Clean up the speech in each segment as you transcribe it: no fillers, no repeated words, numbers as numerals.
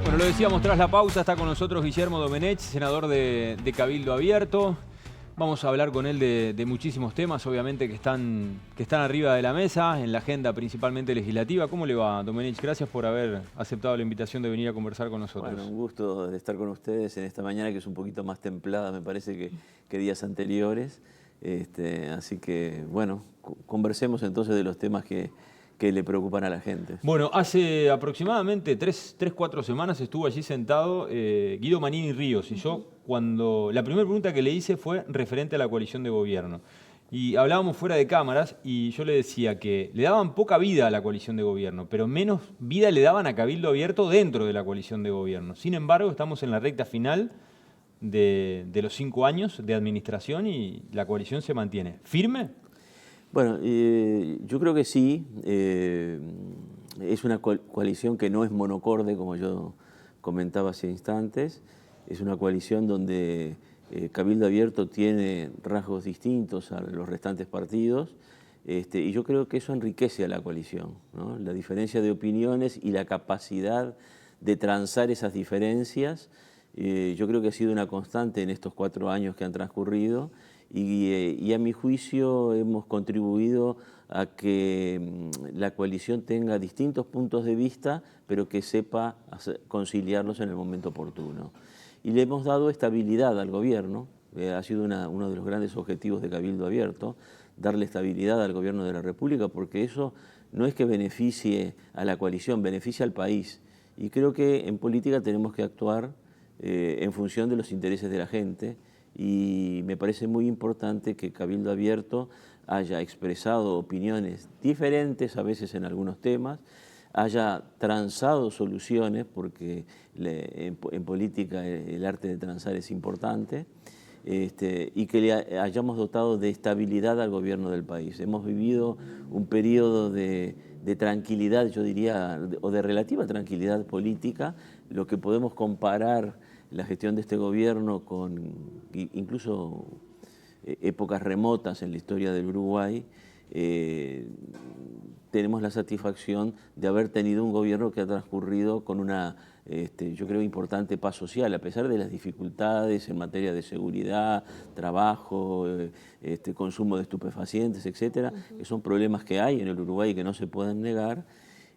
Bueno, lo decíamos tras la pausa, está con nosotros Guillermo Domenech, senador de Cabildo Abierto. Vamos a hablar con él de muchísimos temas, obviamente, que están arriba de la mesa, en la agenda principalmente legislativa. ¿Cómo le va, Domenech? Gracias por haber aceptado la invitación de venir a conversar con nosotros. Bueno, un gusto de estar con ustedes en esta mañana que es un poquito más templada, me parece, que días anteriores. Así que, bueno, conversemos entonces de los temas que le preocupan a la gente. Bueno, hace aproximadamente 4 semanas estuvo allí sentado Guido Manini Ríos y yo la primera pregunta que le hice fue referente a la coalición de gobierno. Y hablábamos fuera de cámaras y yo le decía que le daban poca vida a la coalición de gobierno, pero menos vida le daban a Cabildo Abierto dentro de la coalición de gobierno. Sin embargo, estamos en la recta final de los 5 años de administración y la coalición se mantiene. ¿Firme? Bueno, yo creo que sí. Es una coalición que no es monocorde, como yo comentaba hace instantes. Es una coalición donde Cabildo Abierto tiene rasgos distintos a los restantes partidos. Y yo creo que eso enriquece a la coalición, ¿no? La diferencia de opiniones y la capacidad de transar esas diferencias, yo creo que ha sido una constante en estos 4 años que han transcurrido. Y a mi juicio hemos contribuido a que la coalición tenga distintos puntos de vista, pero que sepa conciliarlos en el momento oportuno. Y le hemos dado estabilidad al gobierno, ha sido uno de los grandes objetivos de Cabildo Abierto, darle estabilidad al gobierno de la República, porque eso no es que beneficie a la coalición, beneficia al país. Y creo que en política tenemos que actuar en función de los intereses de la gente. Y me parece muy importante que Cabildo Abierto haya expresado opiniones diferentes a veces en algunos temas, haya transado soluciones, porque en política el arte de transar es importante, y que le hayamos dotado de estabilidad al gobierno del país. Hemos vivido un periodo de tranquilidad, yo diría, o de relativa tranquilidad política, lo que podemos comparar la gestión de este gobierno con incluso épocas remotas en la historia del Uruguay. Tenemos la satisfacción de haber tenido un gobierno que ha transcurrido con una, yo creo, importante paz social, a pesar de las dificultades en materia de seguridad, trabajo, consumo de estupefacientes, etcétera, que son problemas que hay en el Uruguay y que no se pueden negar.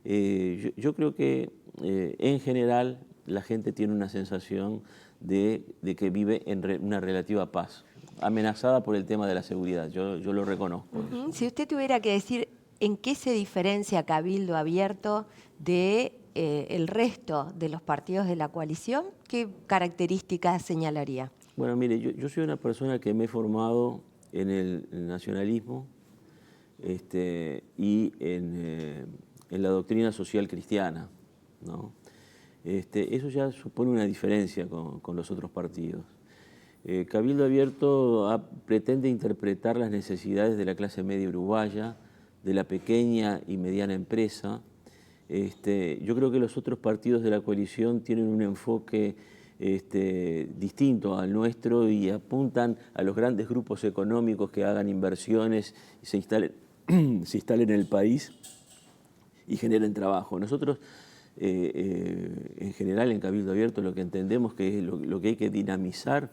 Yo creo que en general la gente tiene una sensación de que vive en una relativa paz, amenazada por el tema de la seguridad, yo lo reconozco. Si usted tuviera que decir en qué se diferencia Cabildo Abierto de el resto de los partidos de la coalición, ¿qué características señalaría? Bueno, mire, yo soy una persona que me he formado en el nacionalismo y en la doctrina social cristiana, ¿no? Eso ya supone una diferencia con los otros partidos. Cabildo Abierto pretende interpretar las necesidades de la clase media uruguaya, de la pequeña y mediana empresa. Yo creo que los otros partidos de la coalición tienen un enfoque distinto al nuestro y apuntan a los grandes grupos económicos que hagan inversiones y se instalen en el país y generen trabajo. Nosotros, en general, en Cabildo Abierto, lo que entendemos que lo que hay que dinamizar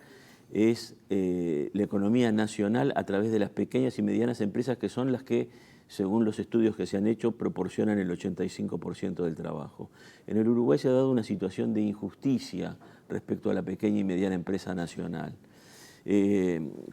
es la economía nacional a través de las pequeñas y medianas empresas, que son las que, según los estudios que se han hecho, proporcionan el 85% del trabajo. En el Uruguay se ha dado una situación de injusticia respecto a la pequeña y mediana empresa nacional.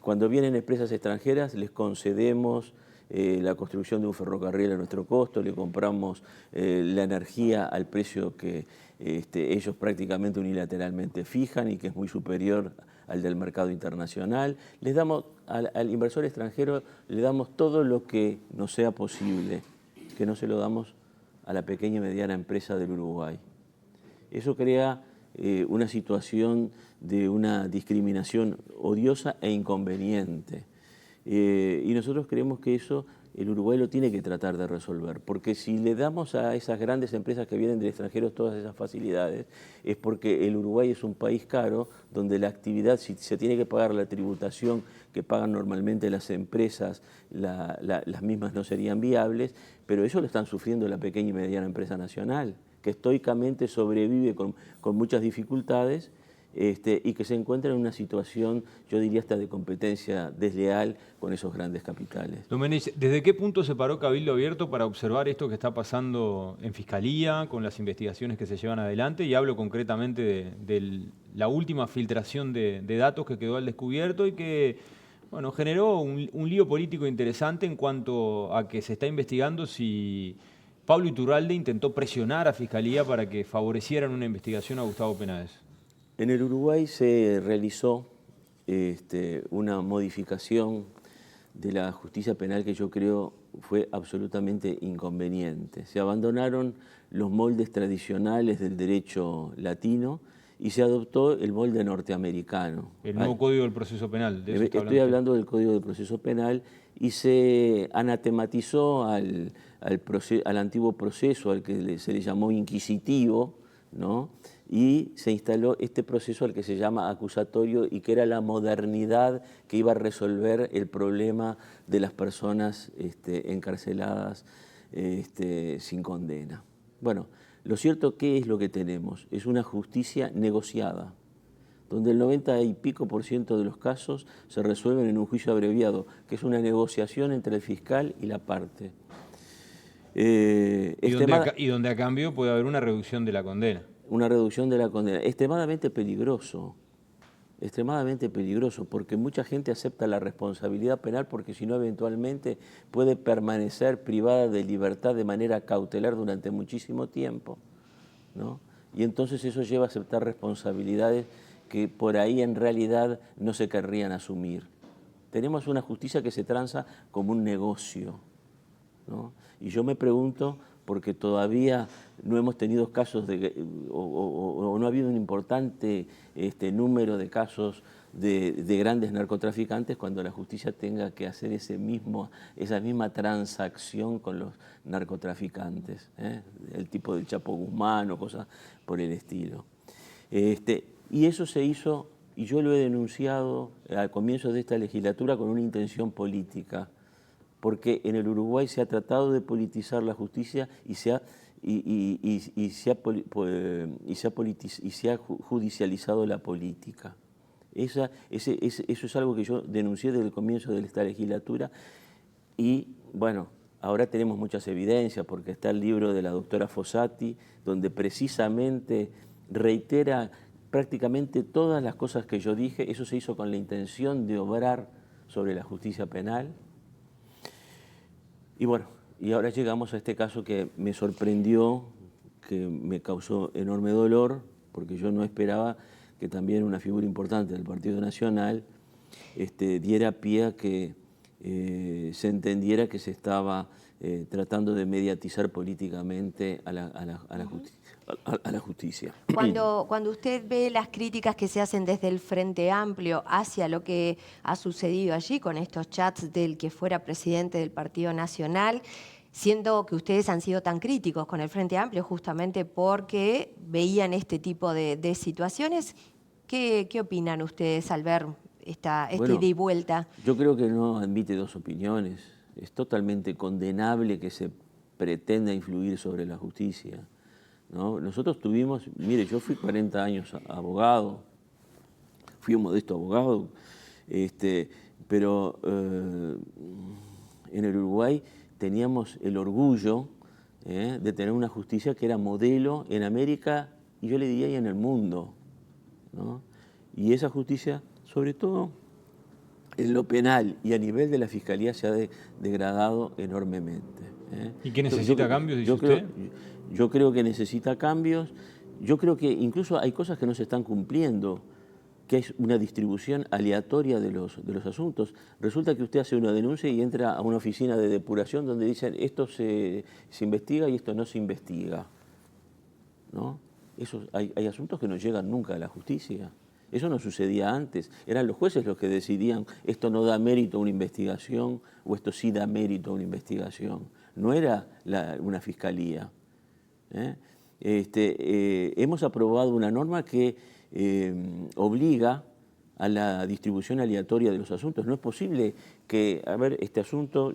Cuando vienen empresas extranjeras les concedemos la construcción de un ferrocarril a nuestro costo, le compramos la energía al precio que ellos prácticamente unilateralmente fijan y que es muy superior al del mercado internacional. Les damos al inversor extranjero, le damos todo lo que nos sea posible, que no se lo damos a la pequeña y mediana empresa del Uruguay. Eso crea una situación de una discriminación odiosa e inconveniente. Y nosotros creemos que eso el Uruguay lo tiene que tratar de resolver, porque si le damos a esas grandes empresas que vienen del extranjero todas esas facilidades, es porque el Uruguay es un país caro, donde la actividad, si se tiene que pagar la tributación que pagan normalmente las empresas, las mismas no serían viables, pero eso lo están sufriendo la pequeña y mediana empresa nacional. que estoicamente sobrevive con muchas dificultades, y que se encuentra en una situación, yo diría hasta de competencia desleal con esos grandes capitales. Domenech, ¿desde qué punto se paró Cabildo Abierto para observar esto que está pasando en Fiscalía, con las investigaciones que se llevan adelante? Y hablo concretamente de la última filtración de datos que quedó al descubierto y que, bueno, generó un lío político interesante en cuanto a que se está investigando si Pablo Iturralde intentó presionar a Fiscalía para que favorecieran una investigación a Gustavo Penaes. En el Uruguay se realizó una modificación de la justicia penal que yo creo fue absolutamente inconveniente. Se abandonaron los moldes tradicionales del derecho latino y se adoptó el molde norteamericano. El nuevo Código del Proceso Penal. De eso Estoy hablando del Código del Proceso Penal y se anatematizó al antiguo proceso, al que se le llamó inquisitivo, ¿no? Y se instaló este proceso al que se llama acusatorio y que era la modernidad que iba a resolver el problema de las personas encarceladas sin condena. Bueno, lo cierto, ¿qué es lo que tenemos? Es una justicia negociada, donde el 90 y pico % de los casos se resuelven en un juicio abreviado, que es una negociación entre el fiscal y la parte. Y donde a cambio puede haber una reducción de la condena. Una reducción de la condena. Extremadamente peligroso, porque mucha gente acepta la responsabilidad penal porque si no eventualmente puede permanecer privada de libertad de manera cautelar durante muchísimo tiempo, ¿no? Y entonces eso lleva a aceptar responsabilidades que por ahí en realidad no se querrían asumir. Tenemos una justicia que se transa como un negocio, ¿no? Y yo me pregunto, porque todavía no hemos tenido casos o no ha habido un importante número de casos de grandes narcotraficantes, cuando la justicia tenga que hacer esa misma transacción con los narcotraficantes, el tipo del Chapo Guzmán o cosas por el estilo. Y eso se hizo, y yo lo he denunciado al comienzo de esta legislatura con una intención política, porque en el Uruguay se ha tratado de politizar la justicia y se ha judicializado la política. Eso es algo que yo denuncié desde el comienzo de esta legislatura y, bueno, ahora tenemos muchas evidencias porque está el libro de la doctora Fossati, donde precisamente reitera prácticamente todas las cosas que yo dije. Eso se hizo con la intención de obrar sobre la justicia penal. Y bueno, y ahora llegamos a este caso que me sorprendió, que me causó enorme dolor, porque yo no esperaba que también una figura importante del Partido Nacional diera pie a que se entendiera que se estaba tratando de mediatizar políticamente a la justicia. Cuando usted ve las críticas que se hacen desde el Frente Amplio hacia lo que ha sucedido allí con estos chats del que fuera presidente del Partido Nacional, siendo que ustedes han sido tan críticos con el Frente Amplio justamente porque veían este tipo de situaciones, ¿qué opinan ustedes al ver esta ida y vuelta? Yo creo que no admite dos opiniones. Es totalmente condenable que se pretenda influir sobre la justicia, ¿no? Nosotros tuvimos, mire, yo fui 40 años abogado, fui un modesto abogado, pero en el Uruguay teníamos el orgullo de tener una justicia que era modelo en América y yo le diría y en el mundo, ¿no? Y esa justicia, sobre todo en lo penal y a nivel de la Fiscalía, se ha degradado enormemente. ¿Y qué necesita cambios, dice usted? Yo creo que necesita cambios. Yo creo que incluso hay cosas que no se están cumpliendo, que es una distribución aleatoria de los asuntos. Resulta que usted hace una denuncia y entra a una oficina de depuración donde dicen esto se investiga y esto no se investiga, ¿no? Hay asuntos que no llegan nunca a la justicia. Eso no sucedía antes. Eran los jueces los que decidían esto no da mérito a una investigación o esto sí da mérito a una investigación. No era una fiscalía. Hemos aprobado una norma que obliga a la distribución aleatoria de los asuntos. No es posible que, a ver, este asunto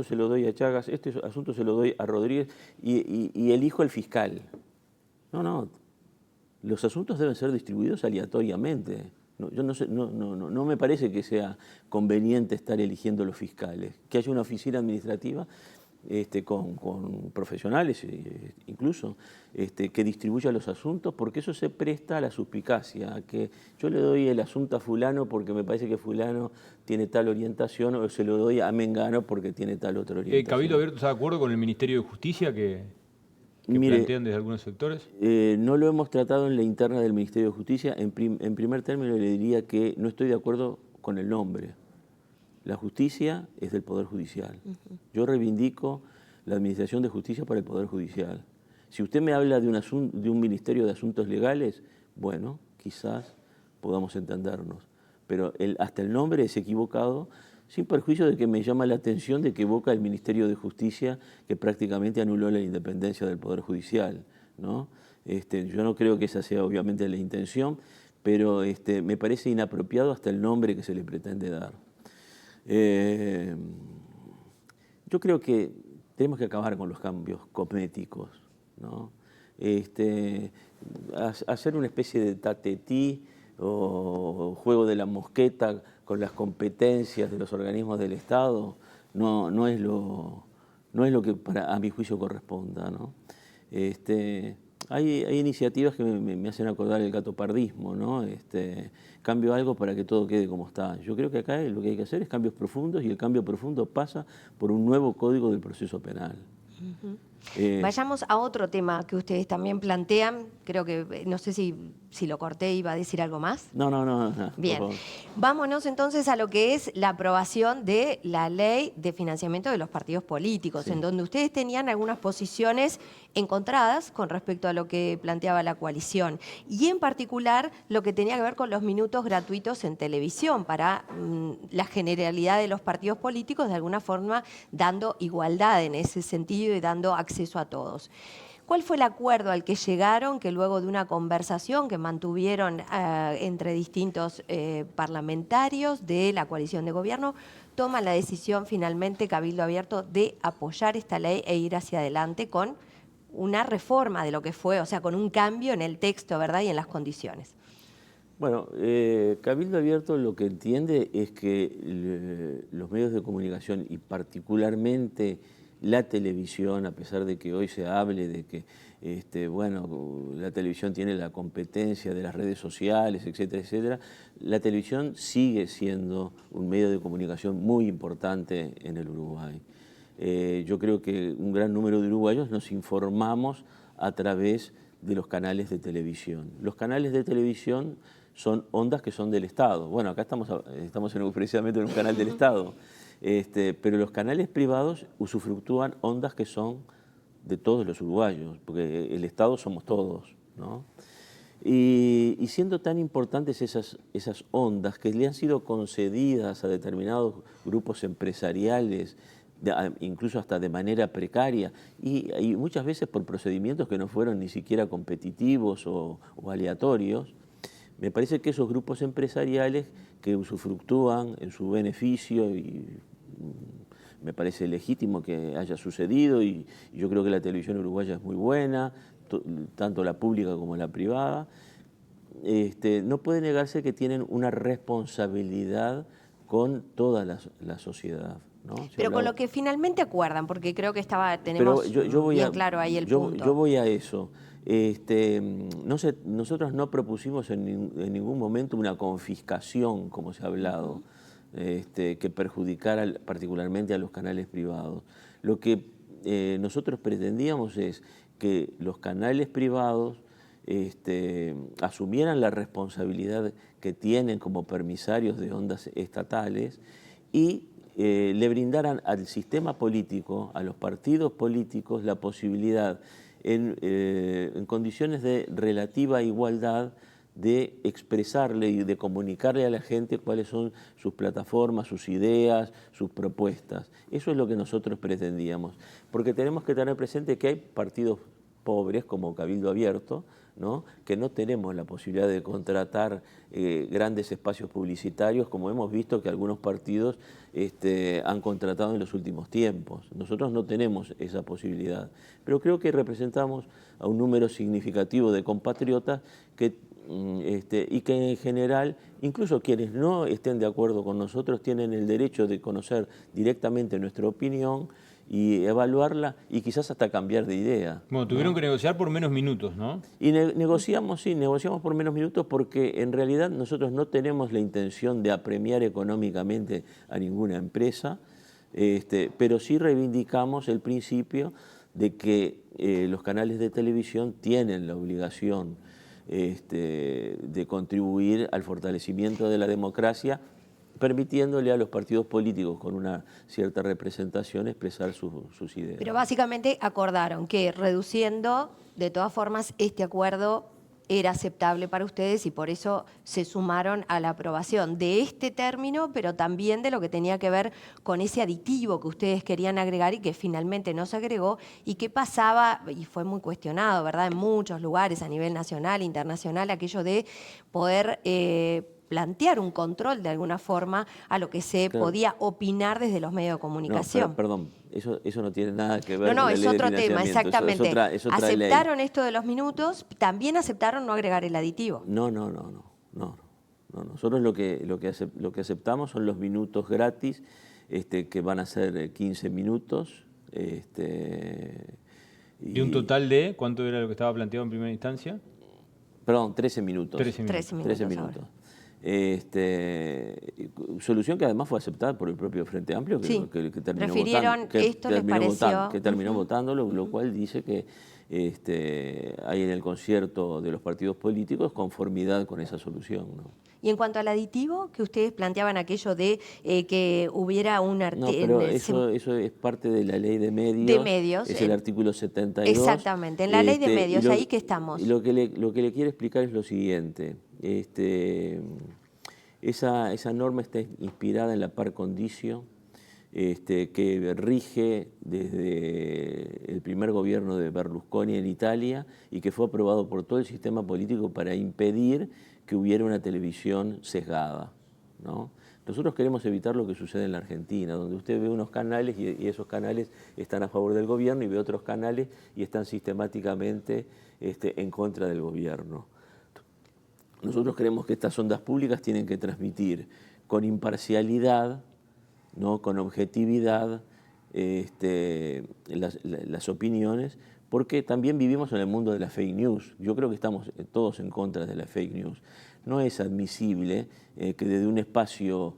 se lo doy a Chagas, este asunto se lo doy a Rodríguez y elijo el fiscal. No, los asuntos deben ser distribuidos aleatoriamente. Yo no sé, no me parece que sea conveniente estar eligiendo los fiscales. Que haya una oficina administrativa con profesionales incluso, que distribuya los asuntos, porque eso se presta a la suspicacia, a que yo le doy el asunto a fulano porque me parece que fulano tiene tal orientación, o se lo doy a Mengano porque tiene tal otra orientación. ¿Cabildo Abierto está de acuerdo con el Ministerio de Justicia que Mire, plantean desde algunos sectores? No lo hemos tratado en la interna del Ministerio de Justicia. En primer término le diría que no estoy de acuerdo con el nombre. La justicia es del Poder Judicial. Yo reivindico la administración de justicia para el Poder Judicial. Si usted me habla de un Ministerio de Asuntos Legales, bueno, quizás podamos entendernos. Pero hasta el nombre es equivocado, sin perjuicio de que me llama la atención de que evoca el Ministerio de Justicia, que prácticamente anuló la independencia del Poder Judicial, ¿no? Yo no creo que esa sea obviamente la intención, pero me parece inapropiado hasta el nombre que se le pretende dar. Yo creo que tenemos que acabar con los cambios cosméticos, ¿no? Hacer una especie de tatetí o juego de la mosqueta con las competencias de los organismos del Estado no es lo que a mi juicio corresponda, ¿no? Hay iniciativas que me hacen acordar el gatopardismo, ¿no? Cambio algo para que todo quede como está. Yo creo que acá lo que hay que hacer es cambios profundos, y el cambio profundo pasa por un nuevo código del proceso penal. Vayamos a otro tema que ustedes también plantean. Creo que, no sé si lo corté, iba a decir algo más. No. Bien, vámonos entonces a lo que es la aprobación de la ley de financiamiento de los partidos políticos, en donde ustedes tenían algunas posiciones encontradas con respecto a lo que planteaba la coalición, y en particular lo que tenía que ver con los minutos gratuitos en televisión para la generalidad de los partidos políticos, de alguna forma dando igualdad en ese sentido y dando acceso a todos. ¿Cuál fue el acuerdo al que llegaron, que luego de una conversación que mantuvieron entre distintos parlamentarios de la coalición de gobierno, toma la decisión finalmente Cabildo Abierto de apoyar esta ley e ir hacia adelante con una reforma de lo que fue, o sea, con un cambio en el texto, ¿verdad?, y en las condiciones? Bueno, Cabildo Abierto lo que entiende es que los medios de comunicación, y particularmente la televisión, a pesar de que hoy se hable de que la televisión tiene la competencia de las redes sociales, etcétera, etcétera, la televisión sigue siendo un medio de comunicación muy importante en el Uruguay. Yo creo que un gran número de uruguayos nos informamos a través de los canales de televisión. Los canales de televisión son ondas que son del Estado. Bueno, acá estamos precisamente en un canal del Estado. Pero los canales privados usufructúan ondas que son de todos los uruguayos, porque el Estado somos todos, ¿no? Y siendo tan importantes esas ondas que le han sido concedidas a determinados grupos empresariales, incluso hasta de manera precaria, y muchas veces por procedimientos que no fueron ni siquiera competitivos o aleatorios, me parece que esos grupos empresariales que usufructúan en su beneficio, y me parece legítimo que haya sucedido, y yo creo que la televisión uruguaya es muy buena, tanto la pública como la privada, no puede negarse que tienen una responsabilidad con toda la sociedad, ¿no? Pero con lo que finalmente acuerdan, porque creo que tenemos bien claro ahí el punto. Yo voy a eso. Nosotros no propusimos en ningún momento una confiscación, como se ha hablado, que perjudicara particularmente a los canales privados. Lo que nosotros pretendíamos es que los canales privados asumieran la responsabilidad que tienen como permisarios de ondas estatales y le brindaran al sistema político, a los partidos políticos, la posibilidad en condiciones de relativa igualdad de expresarle y de comunicarle a la gente cuáles son sus plataformas, sus ideas, sus propuestas. Eso es lo que nosotros pretendíamos, porque tenemos que tener presente que hay partidos pobres como Cabildo Abierto, ¿no? Que no tenemos la posibilidad de contratar grandes espacios publicitarios, como hemos visto que algunos partidos han contratado en los últimos tiempos. Nosotros no tenemos esa posibilidad, pero creo que representamos a un número significativo de compatriotas que, y que en general, incluso quienes no estén de acuerdo con nosotros, tienen el derecho de conocer directamente nuestra opinión y evaluarla y quizás hasta cambiar de idea. Bueno, tuvieron que negociar por menos minutos, ¿no? Y negociamos por menos minutos porque en realidad nosotros no tenemos la intención de apremiar económicamente a ninguna empresa, pero sí reivindicamos el principio de que los canales de televisión tienen la obligación de contribuir al fortalecimiento de la democracia, permitiéndole a los partidos políticos con una cierta representación expresar sus ideas. Pero básicamente acordaron que reduciendo, de todas formas, este acuerdo era aceptable para ustedes y por eso se sumaron a la aprobación de este término, pero también de lo que tenía que ver con ese aditivo que ustedes querían agregar y que finalmente no se agregó y que pasaba, y fue muy cuestionado, ¿verdad?, en muchos lugares a nivel nacional, internacional, aquello de poder plantear un control de alguna forma a lo que se podía opinar desde los medios de comunicación. No, perdón, eso no tiene nada que ver con la ley es otro de tema, financiamiento. exactamente. Es otra ¿Aceptaron ley. esto de los minutos? ¿También aceptaron no agregar el aditivo? No. Nosotros lo que aceptamos son los minutos gratis, que van a ser 15 minutos. ¿De un total de cuánto era lo que estaba planteado en primera instancia? Perdón, 13 minutos. 13 minutos. Solución que además fue aceptada por el propio Frente Amplio, que, Sí. que terminó Refirieron, votando, que esto les terminó pareció. votando, que terminó votando, lo cual dice que hay en el concierto de los partidos políticos conformidad con esa solución, ¿no? Y en cuanto al aditivo, que ustedes planteaban aquello de que hubiera un No, pero eso es parte de la ley de medios. De medios. Es el artículo 72. Exactamente, en la ley de medios, ahí que estamos. Y lo que le quiero explicar es lo siguiente. Esa norma está inspirada en la par condicio, que rige desde el primer gobierno de Berlusconi en Italia y que fue aprobado por todo el sistema político para impedir que hubiera una televisión sesgada, ¿no? Nosotros queremos evitar lo que sucede en la Argentina, donde usted ve unos canales y esos canales están a favor del gobierno y ve otros canales y están sistemáticamente en contra del gobierno. Nosotros creemos que estas ondas públicas tienen que transmitir con imparcialidad, ¿no?, con objetividad, las opiniones, porque también vivimos en el mundo de la fake news. Yo creo que estamos todos en contra de la fake news. No es admisible que desde un espacio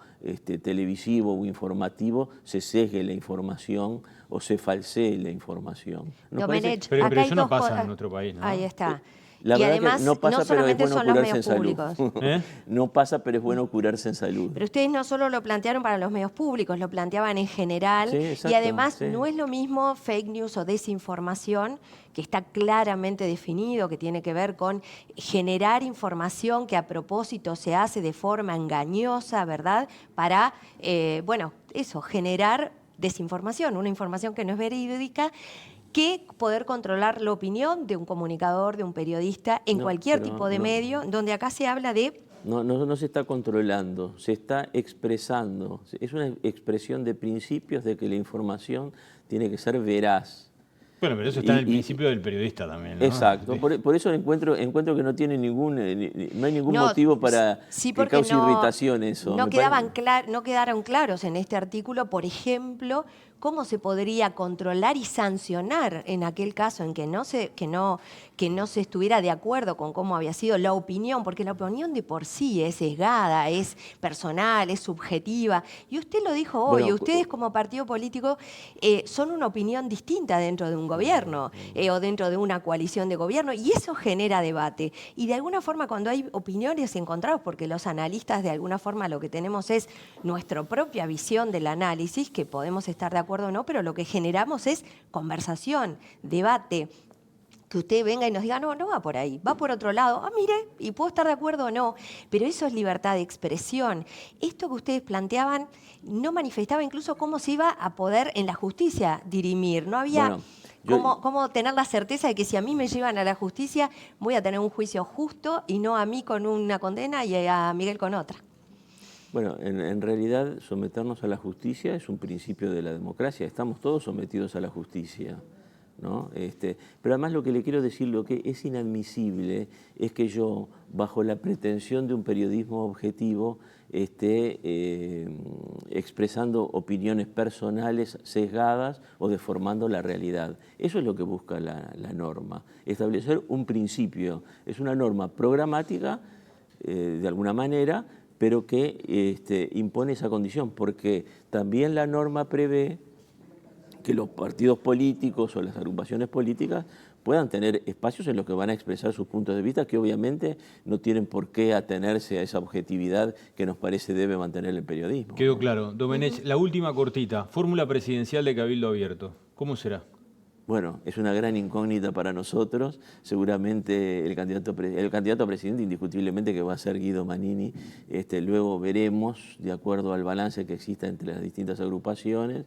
televisivo o informativo se sesgue la información o se falsee la información. Domenech, Pero acá hay eso no dos pasa cosas. en nuestro país, ¿no? Ahí está. La y verdad además, que no pasa, pero solamente es bueno son los curarse medios en salud. públicos. No pasa, pero es bueno curarse en salud. Pero ustedes no solo lo plantearon para los medios públicos, lo planteaban en general. Sí, exacto, y además sí. no es lo mismo fake news o desinformación, que está claramente definido, que tiene que ver con generar información que a propósito se hace de forma engañosa, ¿verdad? Para, generar desinformación, una información que no es verídica, que poder controlar la opinión de un comunicador, de un periodista, en cualquier tipo de medio, donde acá se habla de... No se está controlando, se está expresando. Es una expresión de principios de que la información tiene que ser veraz. Bueno, pero eso está en el principio del periodista también, ¿no? Exacto, por eso encuentro que no tiene no hay ningún motivo para que cause irritación eso. No quedaron claros en este artículo, por ejemplo, cómo se podría controlar y sancionar en aquel caso en que no se estuviera de acuerdo con cómo había sido la opinión, porque la opinión de por sí es sesgada, es personal, es subjetiva. Y usted lo dijo hoy, Bueno, ustedes como partido político son una opinión distinta dentro de un gobierno o dentro de una coalición de gobierno, y eso genera debate. Y de alguna forma cuando hay opiniones encontradas, porque los analistas de alguna forma lo que tenemos es nuestra propia visión del análisis, que podemos estar de acuerdo o no, pero lo que generamos es conversación, debate. Que usted venga y nos diga, no va por ahí, va por otro lado. Mire, y puedo estar de acuerdo o no, pero eso es libertad de expresión. Esto que ustedes planteaban no manifestaba incluso cómo se iba a poder en la justicia dirimir. No había ¿Cómo tener la certeza de que si a mí me llevan a la justicia, voy a tener un juicio justo y no a mí con una condena y a Miguel con otra? Bueno, en realidad someternos a la justicia es un principio de la democracia. Estamos todos sometidos a la justicia, ¿no? Pero además lo que le quiero decir, lo que es inadmisible es que yo, bajo la pretensión de un periodismo objetivo, esté expresando opiniones personales sesgadas o deformando la realidad. Eso es lo que busca la norma, establecer un principio. Es una norma programática, de alguna manera, pero que impone esa condición, porque también la norma prevé que los partidos políticos o las agrupaciones políticas puedan tener espacios en los que van a expresar sus puntos de vista, que obviamente no tienen por qué atenerse a esa objetividad que nos parece debe mantener el periodismo. Quedó claro. Domenech, la última cortita, fórmula presidencial de Cabildo Abierto, ¿cómo será? Bueno, es una gran incógnita para nosotros. Seguramente el candidato a presidente indiscutiblemente que va a ser Guido Manini. Luego veremos, de acuerdo al balance que exista entre las distintas agrupaciones,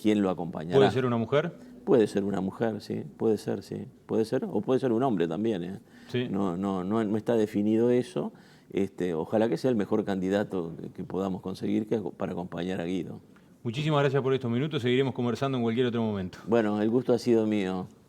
quién lo acompañará. ¿Puede ser una mujer? Puede ser una mujer, sí. Puede ser, sí. Puede ser, o puede ser un hombre también, ¿eh? Sí. No está definido eso. Ojalá que sea el mejor candidato que podamos conseguir para acompañar a Guido. Muchísimas gracias por estos minutos, seguiremos conversando en cualquier otro momento. Bueno, el gusto ha sido mío.